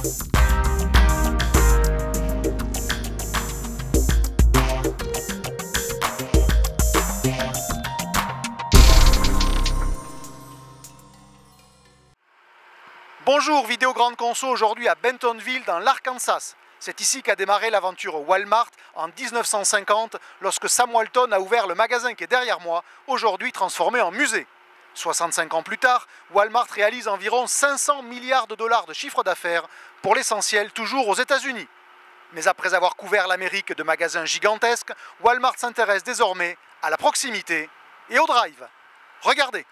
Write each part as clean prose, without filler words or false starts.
Bonjour, vidéo grande conso aujourd'hui à Bentonville dans l'Arkansas. C'est ici qu'a démarré l'aventure Walmart en 1950 lorsque Sam Walton a ouvert le magasin qui est derrière moi, aujourd'hui transformé en musée. 65 ans plus tard, Walmart réalise environ 500 milliards de dollars de chiffre d'affaires, pour l'essentiel toujours aux États-Unis. Mais après avoir couvert l'Amérique de magasins gigantesques, Walmart s'intéresse désormais à la proximité et au drive. Regardez.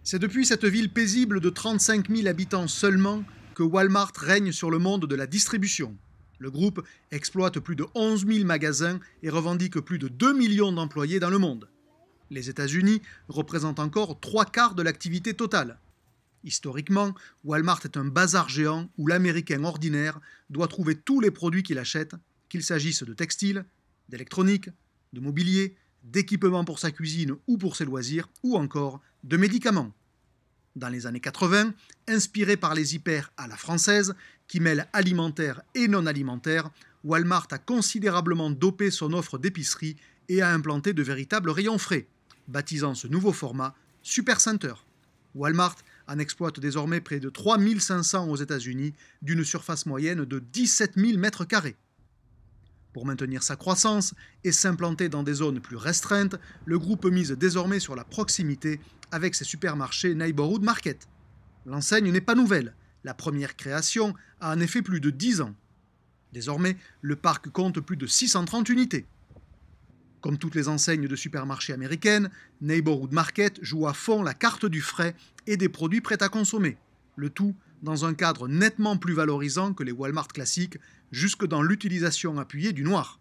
C'est depuis cette ville paisible de 35 000 habitants seulement que Walmart règne sur le monde de la distribution. Le groupe exploite plus de 11 000 magasins et revendique plus de 2 millions d'employés dans le monde. Les États-Unis représentent encore 3/4 de l'activité totale. Historiquement, Walmart est un bazar géant où l'Américain ordinaire doit trouver tous les produits qu'il achète, qu'il s'agisse de textiles, d'électronique, de mobilier, d'équipements pour sa cuisine ou pour ses loisirs, ou encore de médicaments. Dans les années 80, inspiré par les hyper à la française, qui mêlent alimentaire et non alimentaire, Walmart a considérablement dopé son offre d'épicerie et a implanté de véritables rayons frais, baptisant ce nouveau format Supercenter. Walmart en exploite désormais près de 3 500 aux États-Unis, d'une surface moyenne de 17 000 mètres carrés. Pour maintenir sa croissance et s'implanter dans des zones plus restreintes, le groupe mise désormais sur la proximité avec ses supermarchés Neighborhood Market. L'enseigne n'est pas nouvelle, la première création a en effet plus de 10 ans. Désormais, le parc compte plus de 630 unités. Comme toutes les enseignes de supermarchés américaines, Neighborhood Market joue à fond la carte du frais et des produits prêts à consommer, le tout dans un cadre nettement plus valorisant que les Walmart classiques, jusque dans l'utilisation appuyée du noir.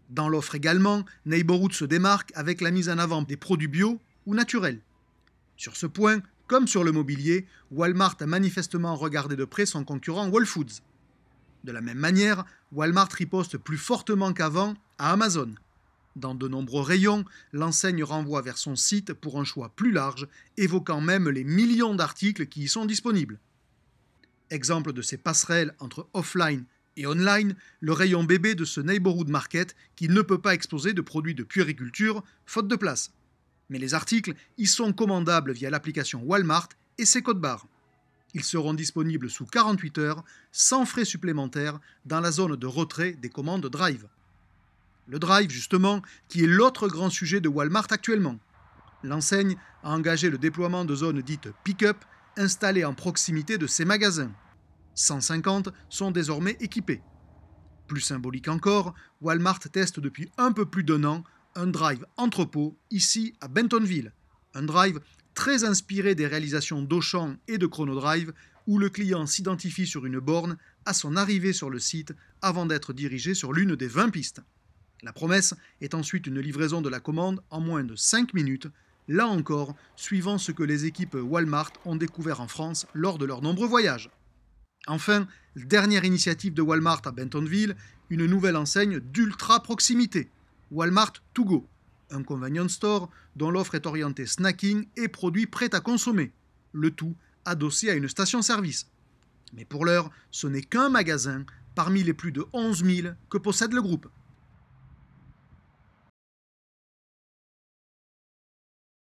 Dans l'offre également, Neighborhood se démarque avec la mise en avant des produits bio ou naturels. Sur ce point, comme sur le mobilier, Walmart a manifestement regardé de près son concurrent Whole Foods. De la même manière, Walmart riposte plus fortement qu'avant à Amazon. Dans de nombreux rayons, l'enseigne renvoie vers son site pour un choix plus large, évoquant même les millions d'articles qui y sont disponibles. Exemple de ces passerelles entre offline et online, le rayon bébé de ce Neighborhood Market qui ne peut pas exposer de produits de puériculture, faute de place. Mais les articles y sont commandables via l'application Walmart et ses codes barres. Ils seront disponibles sous 48 heures, sans frais supplémentaires, dans la zone de retrait des commandes Drive. Le Drive, justement, qui est l'autre grand sujet de Walmart actuellement. L'enseigne a engagé le déploiement de zones dites pick-up, installées en proximité de ses magasins. 150 sont désormais équipés. Plus symbolique encore, Walmart teste depuis un peu plus d'1 an un drive entrepôt ici à Bentonville. Un drive très inspiré des réalisations d'Auchan et de Chronodrive où le client s'identifie sur une borne à son arrivée sur le site avant d'être dirigé sur l'une des 20 pistes. La promesse est ensuite une livraison de la commande en moins de 5 minutes, là encore suivant ce que les équipes Walmart ont découvert en France lors de leurs nombreux voyages. Enfin, dernière initiative de Walmart à Bentonville, une nouvelle enseigne d'ultra proximité, Walmart To Go, un convenience store dont l'offre est orientée snacking et produits prêts à consommer, le tout adossé à une station-service. Mais pour l'heure, ce n'est qu'un magasin parmi les plus de 11 000 que possède le groupe.